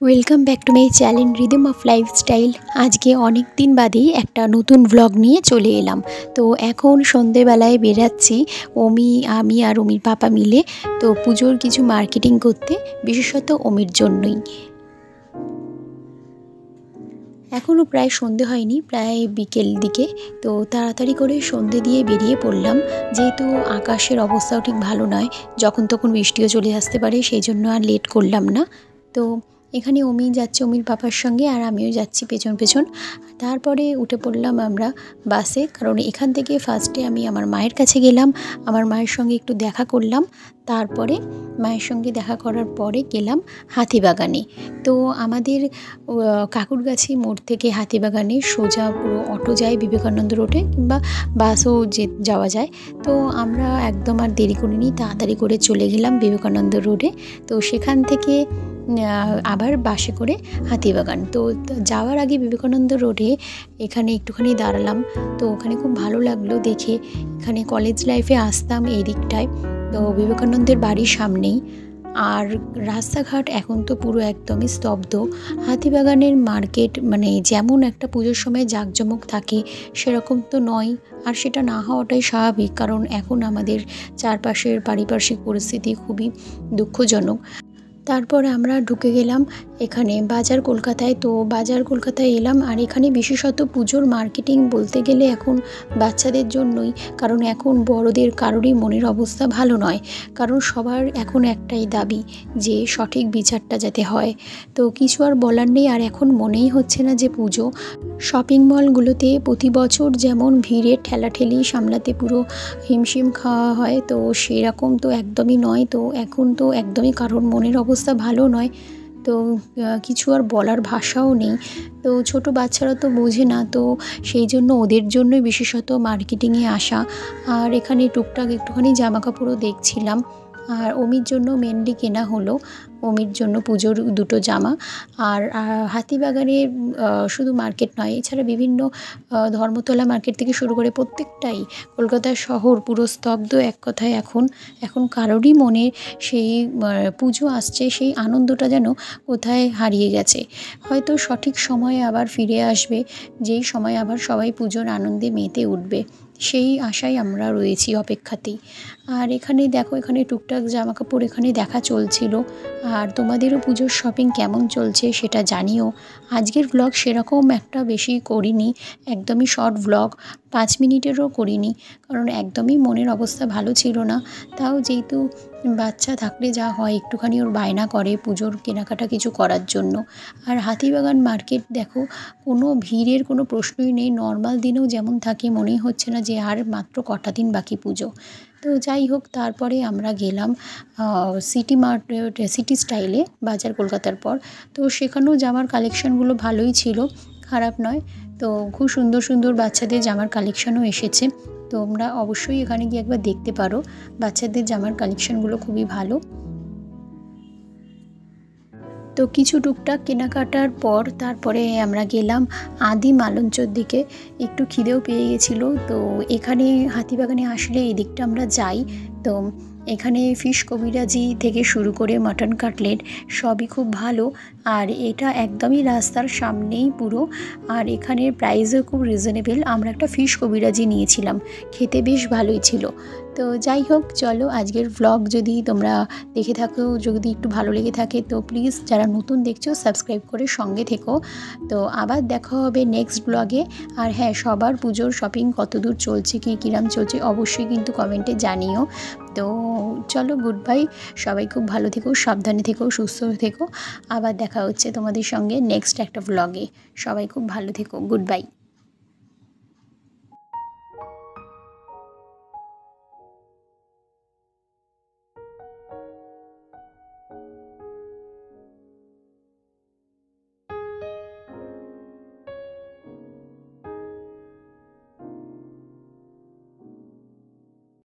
Welcome back to my channel rhythm of lifestyle. আজকে অনেক দিন বাদেই একটা নতুন ব্লগ নিয়ে চলে এলাম। তো এখন সন্ধেবেলায় বেরাচ্ছি আমি আর অমির পাপা মিলে তো পুজোর কিছু মার্কেটিং করতে, বিশেষত অমির জন্যই। এখনও প্রায় সন্ধে হয়নি, প্রায় বিকেল দিকে। তো তাড়াতাড়ি করে সন্ধে দিয়ে বেরিয়ে পড়লাম, যেহেতু আকাশের অবস্থাও ঠিক ভালো নয়, যখন তখন বৃষ্টিও চলে আসতে পারে, সেই জন্য আর লেট করলাম না। তো এখানে অমি যাচ্ছে অমির পাপার সঙ্গে, আর আমিও যাচ্ছি পেছন পেছন। তারপরে উঠে পড়লাম আমরা বাসে, কারণ এখান থেকে ফার্স্টে আমি আমার মায়ের কাছে গেলাম, আমার মায়ের সঙ্গে একটু দেখা করলাম। তারপরে মায়ের সঙ্গে দেখা করার পরে গেলাম হাতিবাগানে। তো আমাদের কাকুরগাছি মোড় থেকে হাতিবাগানে সোজা পুরো অটো যায় বিবেকানন্দ রোডে, কিংবা বাসও যাওয়া যায়। তো আমরা একদম আর দেরি করিনি, তাড়াতাড়ি করে চলে গেলাম বিবেকানন্দ রোডে। তো সেখান থেকে আবার বাসে করে হাতিবাগান। তো যাওয়ার আগে বিবেকানন্দ রোডে এখানে একটুখানি দাঁড়ালাম। তো ওখানে খুব ভালো লাগলো দেখে। এখানে কলেজ লাইফে আসতাম এই দিকটায়, তো বিবেকানন্দের বাড়ির সামনেই। আর রাস্তাঘাট এখন তো পুরো একদমই স্তব্ধ। হাতিবাগানের মার্কেট মানে যেমন একটা পুজোর সময় জাঁকজমক থাকে, সেরকম তো নয়। আর সেটা না হওয়াটাই স্বাভাবিক, কারণ এখন আমাদের চারপাশের পারিপার্শ্বিক পরিস্থিতি খুবই দুঃখজনক। তারপর আমরা ঢুকে গেলাম এখানে বাজার কলকাতায়। তো বাজার কলকাতায় এলাম, আর এখানে বিশেষত পুজোর মার্কেটিং বলতে গেলে এখন বাচ্চাদের জন্যই, কারণ এখন বড়দের কারোরই মনের অবস্থা ভালো নয়। কারণ সবার এখন একটাই দাবি যে সঠিক বিচারটা যাতে হয়। তো কিছু আর বলার নেই। আর এখন মনেই হচ্ছে না যে পুজো। শপিং মলগুলোতে প্রতি বছর যেমন ভিড়ের ঠেলাঠেলি সামলাতে পুরো হিমশিম খাওয়া হয়, তো সেরকম তো একদমই নয়। তো এখন তো একদমই কারোর মনের অবস্থা ভালো নয়। তো কিছু আর বলার ভাষাও নেই। তো ছোট বাচ্চারা তো বোঝে না, তো সেই জন্য ওদের জন্যই বিশেষত মার্কেটিংয়ে আসা। আর এখানে টুকটাক একটুখানি জামাকাপড়ও দেখছিলাম। আর অমির জন্য মেনলি কেনা হলো, অমির জন্য পুজোর দুটো জামা। আর হাতিবাগানে শুধু মার্কেট নয়, এছাড়া বিভিন্ন ধর্মতলা মার্কেট থেকে শুরু করে প্রত্যেকটাই, কলকাতার শহর পুরো স্তব্ধ এক কথায়। এখন কারোরই মনে সেই পুজো আসছে সেই আনন্দটা যেন কোথায় হারিয়ে গেছে। হয়তো সঠিক সময়ে আবার ফিরে আসবে, যেই সময় আবার সবাই পুজোর আনন্দে মেতে উঠবে, সেই আশায় আমরা রয়েছি, অপেক্ষাতেই। আর এখানে দেখো, এখানে টুকটাক জামাকাপড় এখানে দেখা চলছিল। আর তোমাদেরও পুজোর শপিং কেমন চলছে সেটা জানিও। আজকের ব্লগ সেরকম একটা বেশি করিনি, একদমই শর্ট ব্লগ, 5 মিনিটেরও করিনি, কারণ একদমই মনের অবস্থা ভালো ছিল না। তাও যেহেতু বাচ্চা থাকলে যা হয়, একটুখানি ওর বায়না করে পুজোর কেনাকাটা কিছু করার জন্য। আর হাতিবাগান মার্কেট দেখো, কোনো ভিড়ের কোনো প্রশ্নই নেই। নর্মাল দিনেও যেমন থাকে, মনেই হচ্ছে না যে আর মাত্র কটা দিন বাকি পুজো। তো যাই হোক, তারপরে আমরা গেলাম সিটি স্টাইলে বাজার কলকাতার পর। তো সেখানেও জামার কালেকশানগুলো ভালোই ছিল, খারাপ নয়। তো খুব সুন্দর সুন্দর বাচ্চাদের জামার কালেকশানও এসেছে। তোমরা অবশ্যই এখানে গিয়ে একবার দেখতে পারো, বাচ্চাদের জামার কালেকশানগুলো খুবই ভালো। তো কিছু টুকটাক কেনাকাটার পর তারপরে আমরা গেলাম আদি মালঞ্চর দিকে। একটু খিদেও পেয়ে গেছিলো, তো এখানে হাতিবাগানে আসলে এই দিকটা আমরা যাই। তো এখানে ফিশ কবিরাজি থেকে শুরু করে মাটন কাটলেট সবই খুব ভালো। আর এটা একদমই রাস্তার সামনেই পুরো। আর এখানের প্রাইসও খুব রিজনেবল। আমরা একটা ফিশ কবিরাজি নিয়েছিলাম, খেতে বেশ ভালোই ছিল। তো যাই হোক, চলো আজকের ব্লগ যদি তোমরা দেখে থাকো, যদি একটু ভালো লেগে থাকে, তো প্লিজ যারা নতুন দেখছো সাবস্ক্রাইব করে সঙ্গে থেকো। তো আবার দেখা হবে নেক্সট ব্লগে। আর হ্যাঁ, সবার পুজোর শপিং কতদূর চলছে, কিরম চলছে অবশ্যই কিন্তু কমেন্টে জানিও। তো চলো, গুড বাই। সবাই খুব ভালো থেকো, সাবধানে থেকো, সুস্থ থেকো। আবার দেখা হচ্ছে তোমাদের সঙ্গে নেক্সট একটা ব্লগে। সবাই খুব ভালো থেকো, গুড বাই।